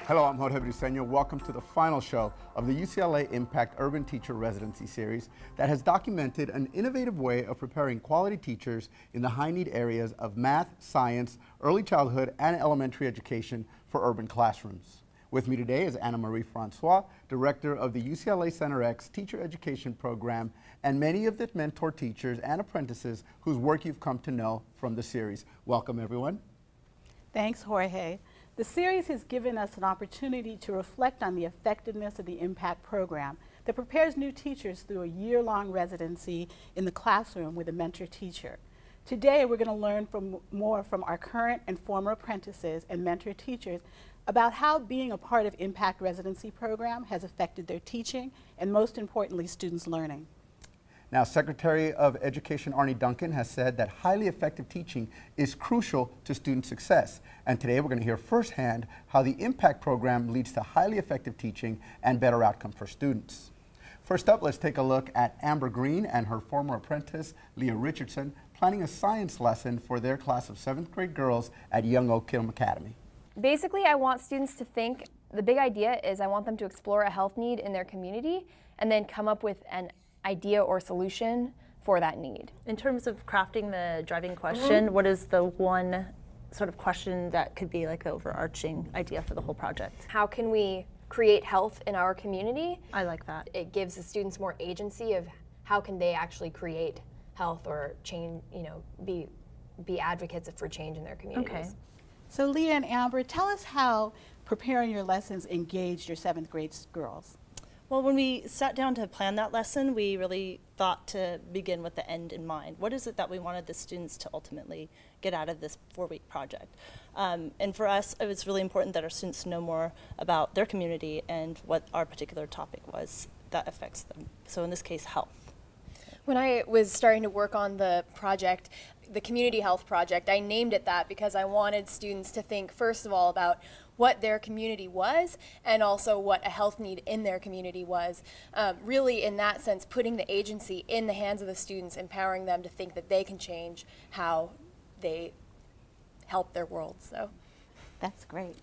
Hello, I'm Jorge Briceño. Welcome to the final show of the UCLA Impact Urban Teacher Residency Series that has documented an innovative way of preparing quality teachers in the high-need areas of math, science, early childhood, and elementary education for urban classrooms. With me today is Anna Marie Francois, Director of the UCLA Center X Teacher Education Program, and many of the mentor teachers and apprentices whose work you've come to know from the series. Welcome, everyone. Thanks, Jorge. The series has given us an opportunity to reflect on the effectiveness of the Impact program that prepares new teachers through a year-long residency in the classroom with a mentor teacher. Today, we're going to learn more from our current and former apprentices and mentor teachers about how being a part of Impact residency program has affected their teaching and, most importantly, students' learning. Now, Secretary of Education Arne Duncan has said that highly effective teaching is crucial to student success. And today we're going to hear firsthand how the Impact program leads to highly effective teaching and better outcome for students. First up, let's take a look at Amber Green and her former apprentice, Leah Richardson, planning a science lesson for their class of 7th grade girls at Young Oak Kiln Academy. Basically, I want students to think, the big idea is I want them to explore a health need in their community and then come up with an idea or solution for that need. In terms of crafting the driving question, what is the one sort of question that could be like the overarching idea for the whole project? How can we create health in our community? I like that. It gives the students more agency of how can they actually create health or change, be advocates for change in their communities. Okay. So Leah and Amber, tell us how preparing your lessons engaged your 7th grade girls. Well, when we sat down to plan that lesson, we really thought to begin with the end in mind. What is it that we wanted the students to ultimately get out of this 4-week project? And for us, it was really important that our students know more about their community and what our particular topic was that affects them. So in this case, health. When I was starting to work on the project, the Community Health Project, I named it that because I wanted students to think, first of all, about what their community was and also what a health need in their community was. Really, in that sense, putting the agency in the hands of the students, empowering them to think that they can change how they help their world. So that's great.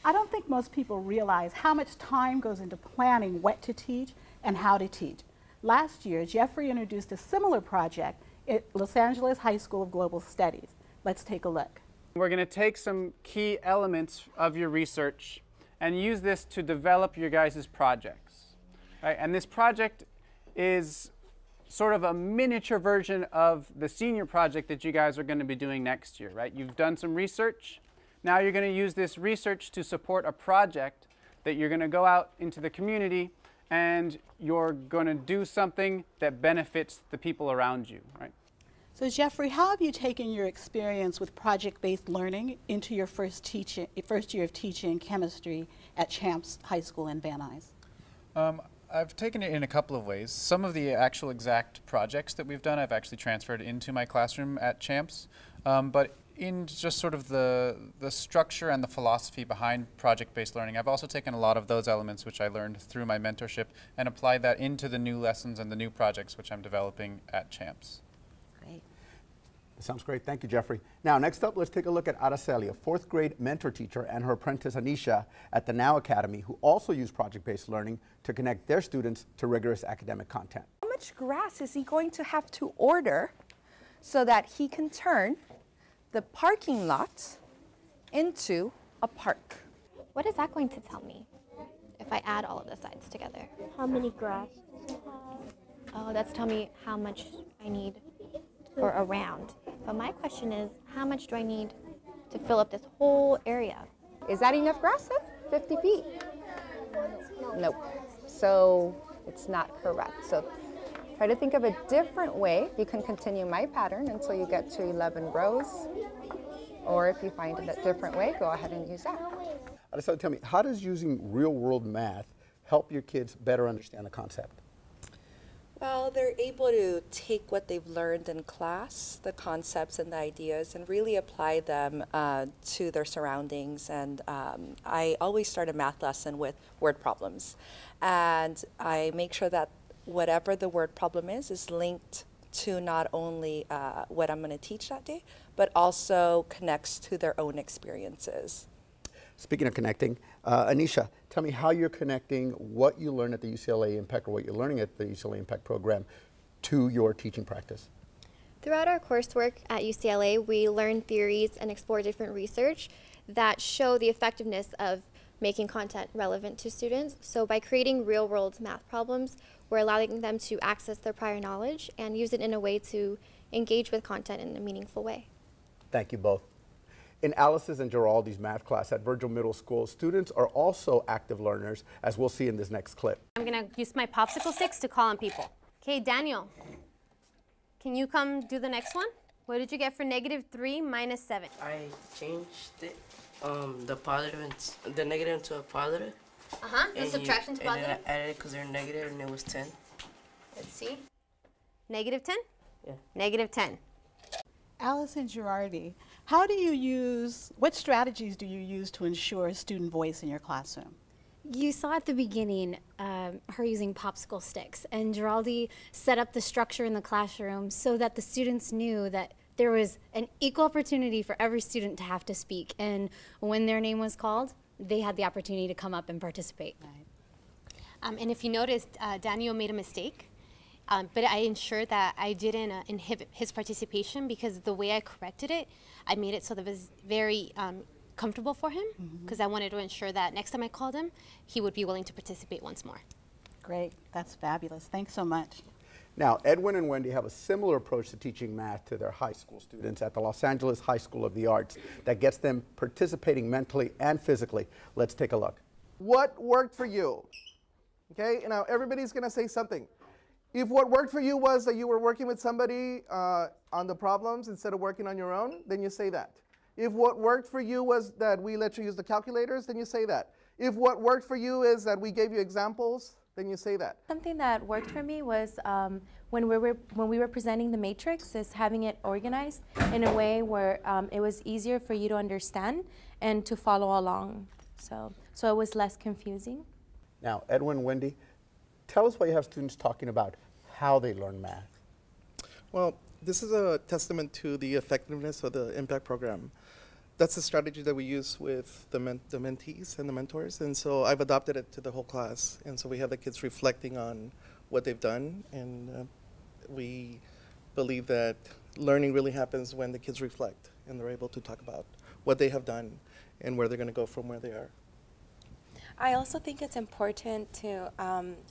I don't think most people realize how much time goes into planning what to teach and how to teach. Last year, Jeffrey introduced a similar project at Los Angeles High School of Global Studies. Let's take a look. We're going to take some key elements of your research and use this to develop your guys' projects. Right? And this project is sort of a miniature version of the senior project that you guys are going to be doing next year. Right? You've done some research. Now you're going to use this research to support a project that you're going to go out into the community and you're going to do something that benefits the people around you. Right? So Jeffrey, how have you taken your experience with project-based learning into your first year of teaching chemistry at Champs High School in Van Nuys? I've taken it in a couple of ways. Some of the actual exact projects that we've done I've actually transferred into my classroom at Champs, but in just sort of the structure and the philosophy behind project-based learning, I've also taken a lot of those elements which I learned through my mentorship and applied that into the new lessons and the new projects which I'm developing at Champs. Sounds great. Thank you, Jeffrey. Now, next up, let's take a look at Araceli, a 4th grade mentor teacher, and her apprentice, Anisha, at the Now Academy, who also use project-based learning to connect their students to rigorous academic content. How much grass is he going to have to order so that he can turn the parking lot into a park? What is that going to tell me if I add all of the sides together? How many grass does it have? Oh, that's tell me how much I need for a round. But my question is, how much do I need to fill up this whole area? Is that enough grass then? 50 feet? Nope. So it's not correct. So try to think of a different way. You can continue my pattern until you get to 11 rows. Or if you find it a different way, go ahead and use that. So tell me, how does using real-world math help your kids better understand the concept? Well, they're able to take what they've learned in class, the concepts and the ideas, and really apply them to their surroundings. And I always start a math lesson with word problems. And I make sure that whatever the word problem is linked to not only what I'm going to teach that day, but also connects to their own experiences. Speaking of connecting, Anisha, tell me how you're connecting what you learn at the UCLA Impact or what you're learning at the UCLA Impact program to your teaching practice. Throughout our coursework at UCLA, we learn theories and explore different research that show the effectiveness of making content relevant to students. So by creating real-world math problems, we're allowing them to access their prior knowledge and use it in a way to engage with content in a meaningful way. Thank you both. In Alice's and Giraldi's math class at Virgil Middle School, students are also active learners, as we'll see in this next clip. I'm going to use my popsicle sticks to call on people. Okay, Daniel, can you come do the next one? What did you get for -3 minus 7? I changed it, the negative into a positive. The subtraction to positive? And then I added it because they're negative and it was 10. Let's see. -10? Yeah. -10. Alice and Girardi, what strategies do you use to ensure student voice in your classroom? You saw at the beginning her using popsicle sticks, and Giraldi set up the structure in the classroom so that the students knew that there was an equal opportunity for every student to have to speak, and when their name was called, they had the opportunity to come up and participate. Right. And if you noticed, Daniel made a mistake, but I ensured that I didn't inhibit his participation because the way I corrected it, I made it so that it was very comfortable for him, because I wanted to ensure that next time I called him, he would be willing to participate once more. Great, that's fabulous. Thanks so much. Now, Edwin and Wendy have a similar approach to teaching math to their high school students at the Los Angeles High School of the Arts that gets them participating mentally and physically. Let's take a look. What worked for you? Okay, now everybody's gonna say something. If what worked for you was that you were working with somebody on the problems instead of working on your own, then you say that. If what worked for you was that we let you use the calculators, then you say that. If what worked for you is that we gave you examples, then you say that. Something that worked for me was when we were presenting the matrix, is having it organized in a way where it was easier for you to understand and to follow along. So it was less confusing. Now, Edwin, Wendy, tell us why you have students talking about how they learn math. Well, this is a testament to the effectiveness of the impact program. That's the strategy that we use with the mentees and the mentors, and so I've adopted it to the whole class. And so we have the kids reflecting on what they've done, and we believe that learning really happens when the kids reflect and they're able to talk about what they have done and where they're going to go from where they are. I also think it's important to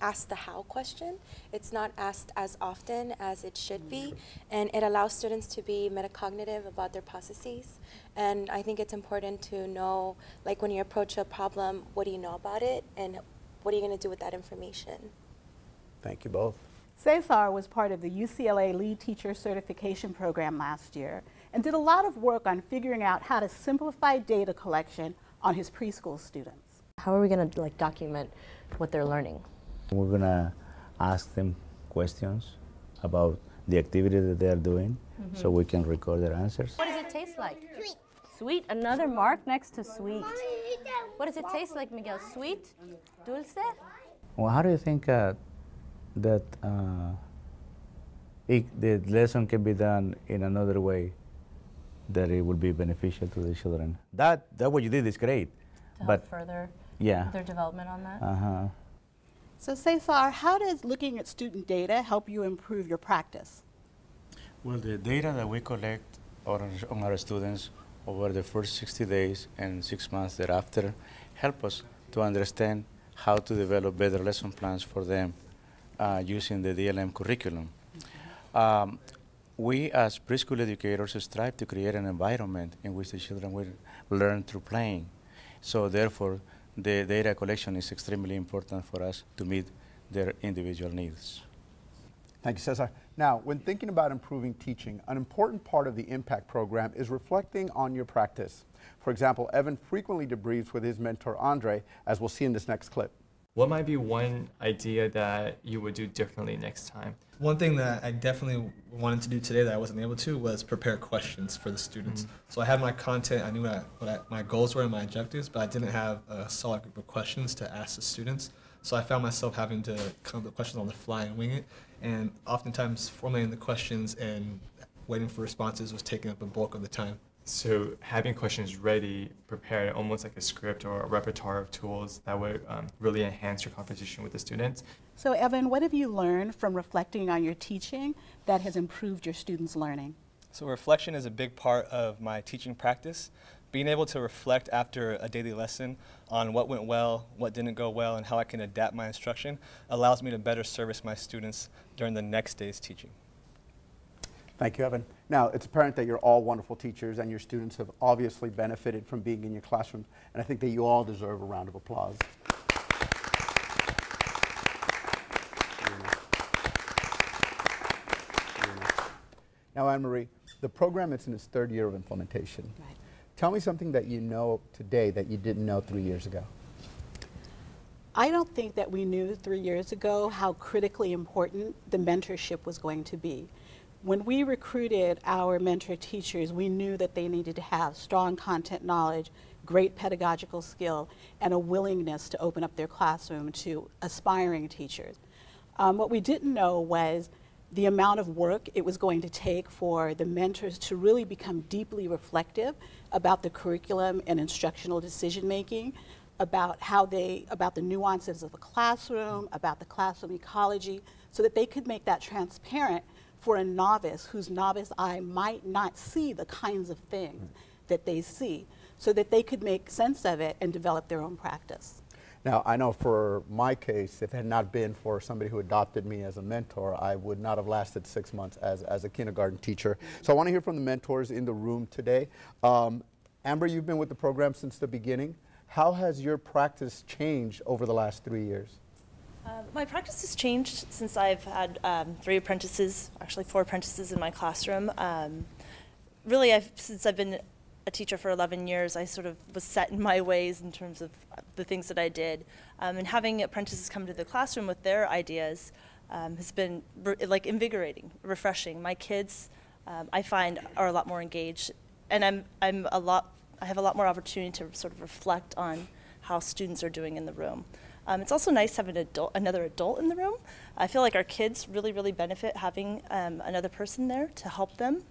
ask the how question. It's not asked as often as it should be, and it allows students to be metacognitive about their processes. And I think it's important to know, like when you approach a problem, what do you know about it, and what are you going to do with that information? Thank you both. Cesar was part of the UCLA Lead Teacher Certification Program last year and did a lot of work on figuring out how to simplify data collection on his preschool students. How are we going to document what they're learning? We're going to ask them questions about the activity that they are doing so we can record their answers. What does it taste like? Sweet. Sweet, another mark next to sweet. What does it taste like, Miguel? Sweet? Dulce? Well, how do you think that the lesson can be done in another way that it would be beneficial to the children? That what you did is great. To help further their development on that? So Cesar, how does looking at student data help you improve your practice? Well, the data that we collect on our students over the first 60 days and 6 months thereafter help us to understand how to develop better lesson plans for them using the DLM curriculum. We as preschool educators strive to create an environment in which the children will learn through playing. So therefore, the data collection is extremely important for us to meet their individual needs. Thank you, Cesar. Now, when thinking about improving teaching, an important part of the impact program is reflecting on your practice. For example, Evan frequently debriefs with his mentor, Andre, as we'll see in this next clip. What might be one idea that you would do differently next time? One thing that I definitely wanted to do today that I wasn't able to was prepare questions for the students. So I had my content, I knew what my goals were and my objectives, but I didn't have a solid group of questions to ask the students. So I found myself having to come up with questions on the fly and wing it. And oftentimes formulating the questions and waiting for responses was taking up a bulk of the time. So having questions ready, prepared, almost like a script or a repertoire of tools that would really enhance your conversation with the students. So Evan, what have you learned from reflecting on your teaching that has improved your students' learning? So reflection is a big part of my teaching practice. Being able to reflect after a daily lesson on what went well, what didn't go well, and how I can adapt my instruction allows me to better service my students during the next day's teaching. Thank you, Evan. Now, it's apparent that you're all wonderful teachers and your students have obviously benefited from being in your classroom, and I think that you all deserve a round of applause. Now, Anne-Marie, the program is in its 3rd year of implementation. Right. Tell me something that you know today that you didn't know 3 years ago. I don't think that we knew 3 years ago how critically important the mentorship was going to be. When we recruited our mentor teachers, we knew that they needed to have strong content knowledge, great pedagogical skill, and a willingness to open up their classroom to aspiring teachers. What we didn't know was the amount of work it was going to take for the mentors to really become deeply reflective about the curriculum and instructional decision making, about the nuances of the classroom, about the classroom ecology, so that they could make that transparent for a novice whose novice eye might not see the kinds of things that they see, so that they could make sense of it and develop their own practice. Now, I know for my case, if it had not been for somebody who adopted me as a mentor, I would not have lasted 6 months as a kindergarten teacher. So I want to hear from the mentors in the room today. Amber, you've been with the program since the beginning. How has your practice changed over the last 3 years? My practice has changed since I've had 3 apprentices, actually 4 apprentices in my classroom. Really, since I've been a teacher for 11 years, I sort of was set in my ways in terms of the things that I did. And having apprentices come to the classroom with their ideas has been like invigorating, refreshing. My kids, I find, are a lot more engaged, and I have a lot more opportunity to sort of reflect on how students are doing in the room. It's also nice having another adult in the room. I feel like our kids really benefit having another person there to help them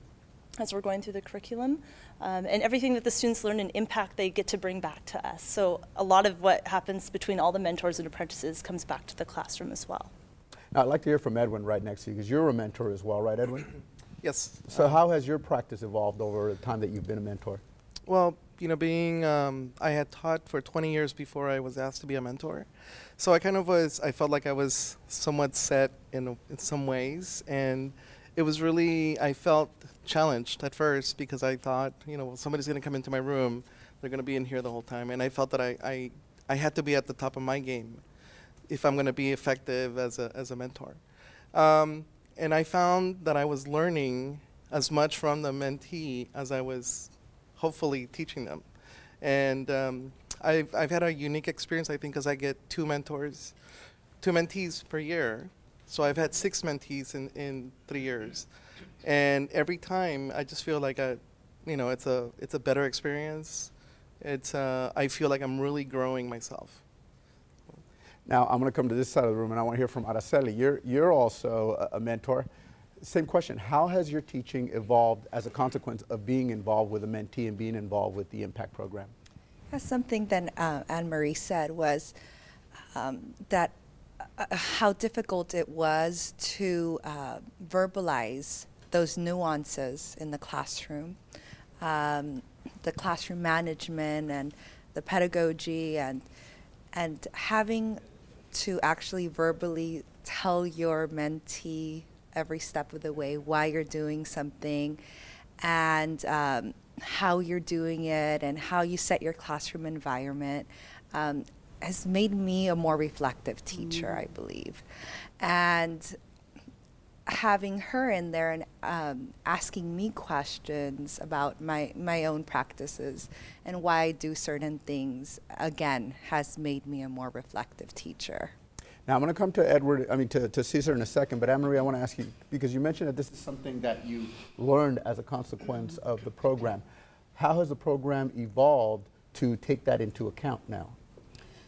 as we're going through the curriculum. And everything that the students learn and impact they get to bring back to us. So a lot of what happens between all the mentors and apprentices comes back to the classroom as well. Now, I'd like to hear from Edwin right next to you, because you're a mentor as well, right, Edwin? Yes. So how has your practice evolved over the time that you've been a mentor? Well, you know, I had taught for 20 years before I was asked to be a mentor. So I felt like I was somewhat set in some ways, and it was really, I felt challenged at first because I thought, you know, somebody's going to come into my room, they're going to be in here the whole time, and I felt that I had to be at the top of my game if I'm going to be effective as a mentor. And I found that I was learning as much from the mentee as I was hopefully teaching them. And I've had a unique experience, I think, because I get 2 mentees per year. So I've had 6 mentees in 3 years. And every time I just feel like it's a better experience. I feel like I'm really growing myself. Now, I'm going to come to this side of the room, and I want to hear from Araceli. You're also a mentor. Same question. How has your teaching evolved as a consequence of being involved with a mentee and being involved with the Impact program? Something that Anne-Marie said was that how difficult it was to verbalize those nuances in the classroom, the classroom management and the pedagogy, and having to actually verbally tell your mentee every step of the way why you're doing something, and how you're doing it, and how you set your classroom environment has made me a more reflective teacher, I believe. And having her in there and asking me questions about my own practices and why I do certain things, again, has made me a more reflective teacher. Now, I'm going to come to to Cesar in a second, but Anne-Marie, I want to ask you, because you mentioned that this is something that you learned as a consequence of the program. How has the program evolved to take that into account now?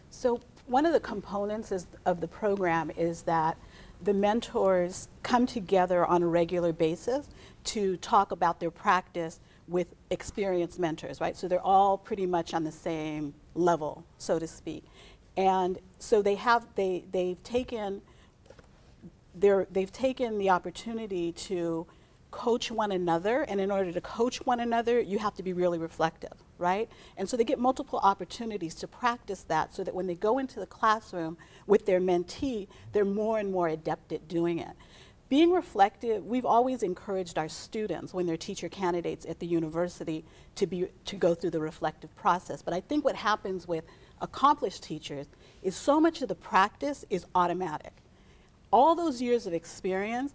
So one of the components of the program is that the mentors come together on a regular basis to talk about their practice with experienced mentors, right? So they're all pretty much on the same level, so to speak. And so they've taken the opportunity to coach one another, and in order to coach one another, you have to be really reflective, right? And so they get multiple opportunities to practice that so that when they go into the classroom with their mentee, they're more and more adept at doing it. Being reflective, we've always encouraged our students when they're teacher candidates at the university to go through the reflective process. But I think what happens with accomplished teachers is so much of the practice is automatic. All those years of experience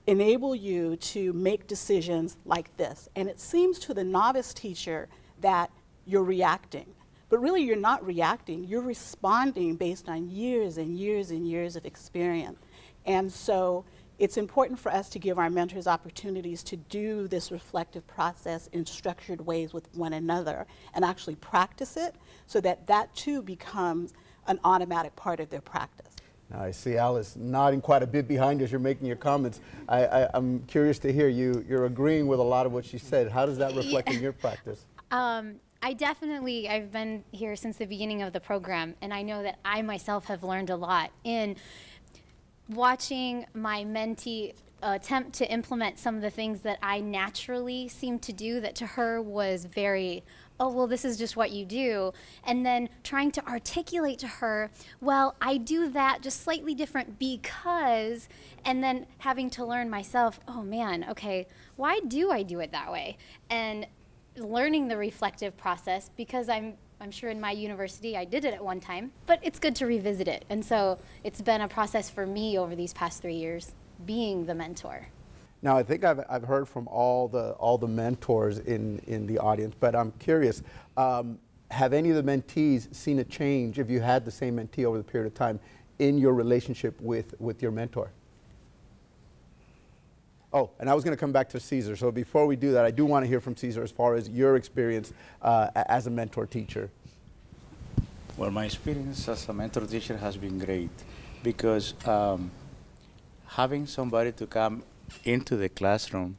enable you to make decisions like this. And it seems to the novice teacher that you're reacting. But really you're not reacting, you're responding based on years and years and years of experience. And so it's important for us to give our mentors opportunities to do this reflective process in structured ways with one another and actually practice it so that that too becomes an automatic part of their practice. Now, I see Alice nodding quite a bit behind as you're making your comments. I'm curious to hear you're agreeing with a lot of what she said. How does that reflect in your practice? I've been here since the beginning of the program, and I know that I myself have learned a lot in watching my mentee attempt to implement some of the things that I naturally seemed to do that to her was very, oh, well, this is just what you do. And then trying to articulate to her, well, I do that just slightly different because, and then having to learn myself, oh man, okay, why do I do it that way? And learning the reflective process because I'm sure in my university I did it at one time, but it's good to revisit it. And so it's been a process for me over these past 3 years, being the mentor. Now, I think I've heard from all the mentors in the audience, but I'm curious, have any of the mentees seen a change, if you had the same mentee over the period of time, in your relationship with your mentor? Oh, and I was going to come back to Cesar. So before we do that, I do want to hear from Cesar as far as your experience as a mentor teacher. Well, my experience as a mentor teacher has been great because having somebody to come into the classroom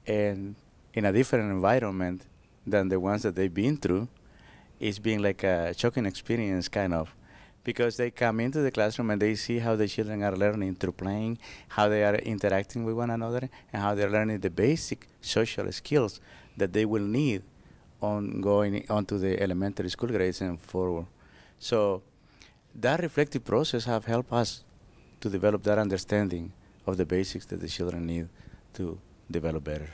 and in a different environment than the ones that they've been through is being like a shocking experience, kind of. Because they come into the classroom and they see how the children are learning through playing, how they are interacting with one another, and how they're learning the basic social skills that they will need on going onto the elementary school grades and forward. So that reflective process have helped us to develop that understanding of the basics that the children need to develop better.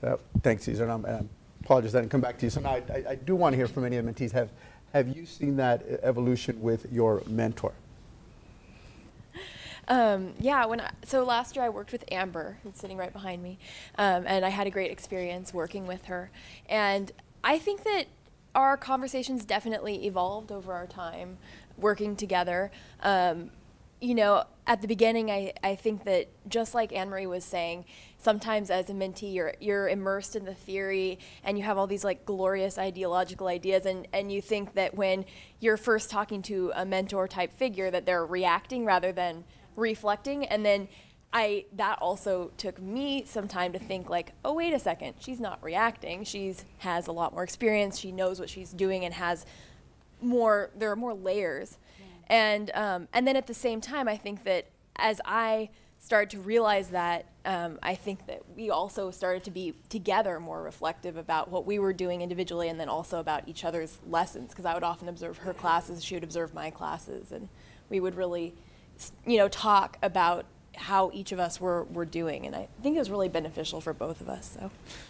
So thanks, Cesar. And I apologize I didn't come back to you. So now I do want to hear from any of the mentees. Have you seen that evolution with your mentor? Yeah, so last year I worked with Amber, who's sitting right behind me, and I had a great experience working with her. And I think that our conversations definitely evolved over our time working together. You know, at the beginning, I think that just like Anne-Marie was saying, sometimes as a mentee, you're immersed in the theory and you have all these like glorious ideological ideas, and you think that when you're first talking to a mentor type figure that they're reacting rather than reflecting. And then that also took me some time to think like, oh, wait a second, she's not reacting. Has a lot more experience. She knows what she's doing and has more, there are more layers. And then at the same time, I think that as I started to realize that, I think that we also started to be together more reflective about what we were doing individually and then also about each other's lessons, because I would often observe her classes, she would observe my classes, and we would really, you know, talk about how each of us were doing, and I think it was really beneficial for both of us.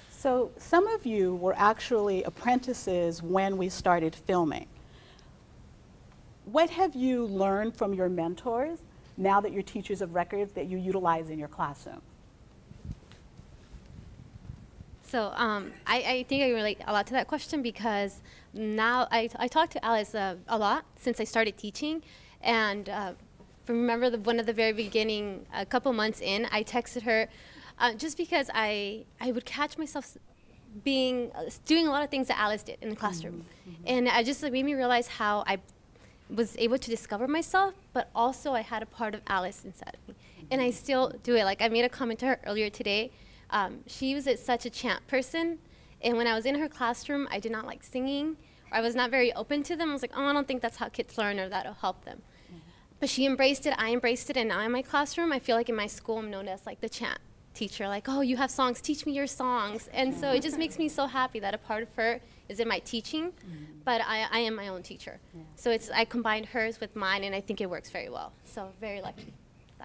So some of you were actually apprentices when we started filming. What have you learned from your mentors now that you're teachers of records that you utilize in your classroom? So I think I relate a lot to that question because now I talk to Alice a lot since I started teaching. And remember one of the very beginning, a couple months in, I texted her just because I would catch myself doing a lot of things that Alice did in the classroom. Mm-hmm. And it just made me realize how I was able to discover myself, but also I had a part of Alice inside of me. And I still do it. Like I made a comment to her earlier today She was such a chant person, and when I was in her classroom, I did not like singing. I was not very open to them. I was like, oh, I don't think that's how kids learn or that'll help them. But she embraced it, I embraced it, and now in my classroom, I feel like in my school, I'm known as like the chant teacher, like, oh, you have songs, teach me your songs. And so it just makes me so happy that a part of her is in my teaching, but I am my own teacher. So I combined hers with mine, and I think it works very well. So very lucky.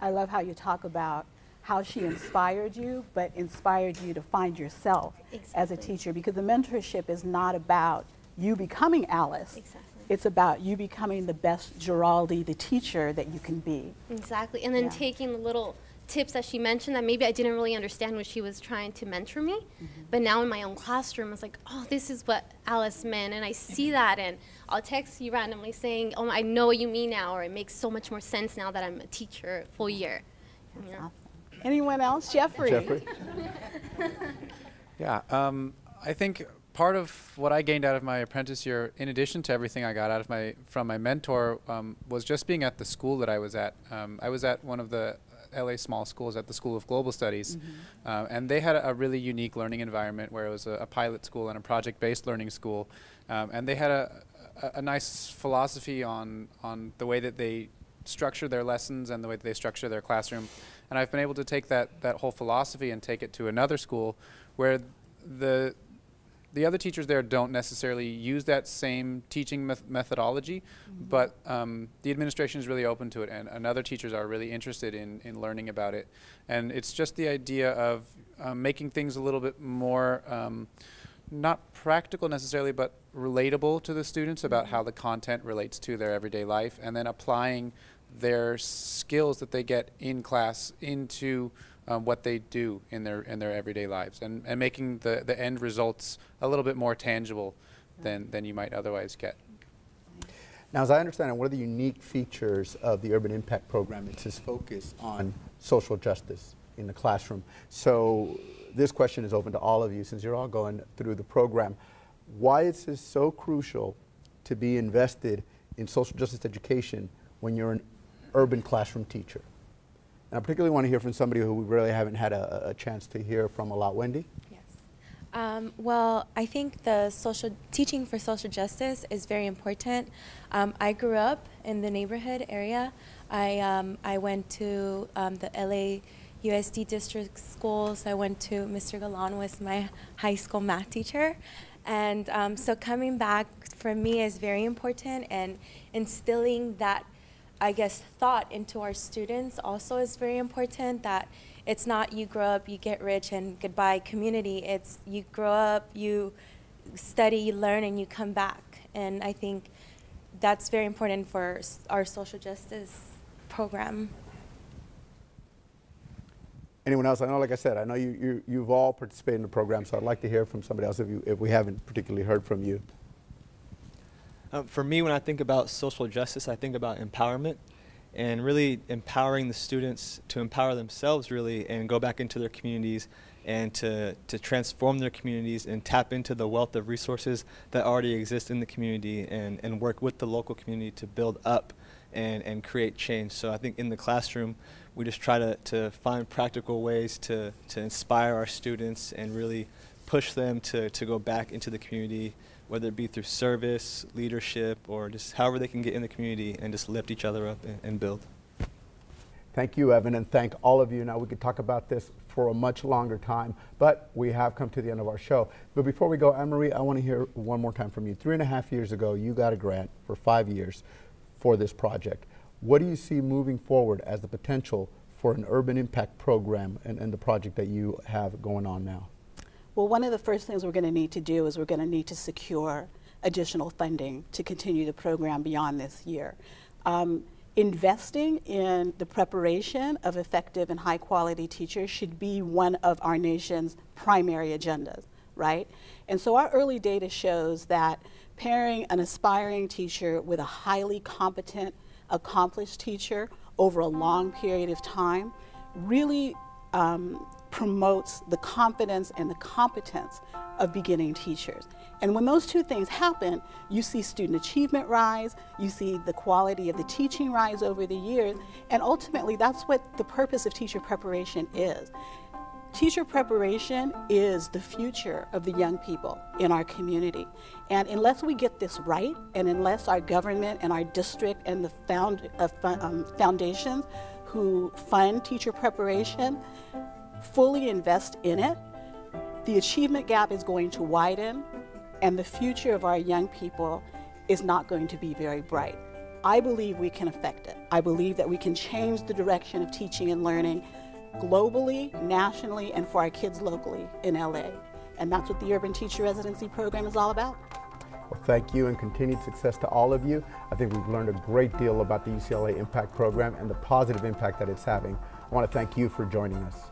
I love how you talk about how she inspired you, but inspired you to find yourself as a teacher, because the mentorship is not about you becoming Alice. Exactly. It's about you becoming the best Giraldi, the teacher that you can be. Exactly, and then taking the little tips that she mentioned that maybe I didn't really understand when she was trying to mentor me, but now in my own classroom, I was like, oh, this is what Alice meant, and I see that, and I'll text you randomly saying, oh, I know what you mean now, or it makes so much more sense now that I'm a teacher full year. Awesome. Anyone else? Jeffrey. Yeah, I think part of what I gained out of my apprentice year, in addition to everything I got out of from my mentor, was just being at the school that I was at. I was at one of the LA small schools at the School of Global Studies, and they had a really unique learning environment where it was a pilot school and a project-based learning school, and they had a nice philosophy on the way that they structure their lessons and the way that they structure their classroom. And I've been able to take that whole philosophy and take it to another school where the other teachers there don't necessarily use that same teaching methodology, but the administration is really open to it, and other teachers are really interested in learning about it. And it's just the idea of making things a little bit more, not practical necessarily, but relatable to the students about how the content relates to their everyday life, and then applying their skills that they get in class into what they do in their everyday lives, and making the end results a little bit more tangible than you might otherwise get. Now, as I understand it, one of the unique features of the Urban Impact Program is its focus on social justice in the classroom. So this question is open to all of you, since you're all going through the program. Why is this so crucial to be invested in social justice education when you're an urban classroom teacher? And I particularly want to hear from somebody who we really haven't had a chance to hear from a lot. Wendy? Yes. Well, I think the teaching for social justice is very important. I grew up in the neighborhood area. I went to the LA USD district schools. I went to Mr. Galan, was my high school math teacher. And so coming back for me is very important, and instilling that, I guess, thought into our students also is very important, that it's not you grow up, you get rich, and goodbye community. It's you grow up, you study, you learn, and you come back. And I think that's very important for our social justice program. Anyone else? I know, like I said, I know you've all participated in the program, so I'd like to hear from somebody else if we haven't particularly heard from you. For me, when I think about social justice, I think about empowerment, and really empowering the students to empower themselves, really, and go back into their communities and to transform their communities and tap into the wealth of resources that already exist in the community, and work with the local community to build up and create change. So I think in the classroom, we just try to find practical ways to inspire our students and really push them to go back into the community, whether it be through service, leadership, or just however they can get in the community and just lift each other up and build. Thank you, Evan, and thank all of you. Now, we could talk about this for a much longer time, but we have come to the end of our show. But before we go, Anne-Marie, I want to hear one more time from you. 3.5 years ago, you got a grant for 5 years for this project. What do you see moving forward as the potential for an urban impact program and the project that you have going on now? Well, one of the first things we're going to need to do is we're going to need to secure additional funding to continue the program beyond this year. Investing in the preparation of effective and high quality teachers should be one of our nation's primary agendas, right? And so our early data shows that pairing an aspiring teacher with a highly competent, accomplished teacher over a long period of time really promotes the confidence and the competence of beginning teachers. And when those two things happen, you see student achievement rise, you see the quality of the teaching rise over the years, and ultimately that's what the purpose of teacher preparation is. Teacher preparation is the future of the young people in our community. And unless we get this right, and unless our government and our district and the foundations who fund teacher preparation fully invest in it, the achievement gap is going to widen, and the future of our young people is not going to be very bright. I believe we can affect it. I believe that we can change the direction of teaching and learning globally, nationally, and for our kids locally in LA. And that's what the Urban Teacher Residency Program is all about. Well, thank you and continued success to all of you. I think we've learned a great deal about the UCLA Impact Program and the positive impact that it's having. I want to thank you for joining us.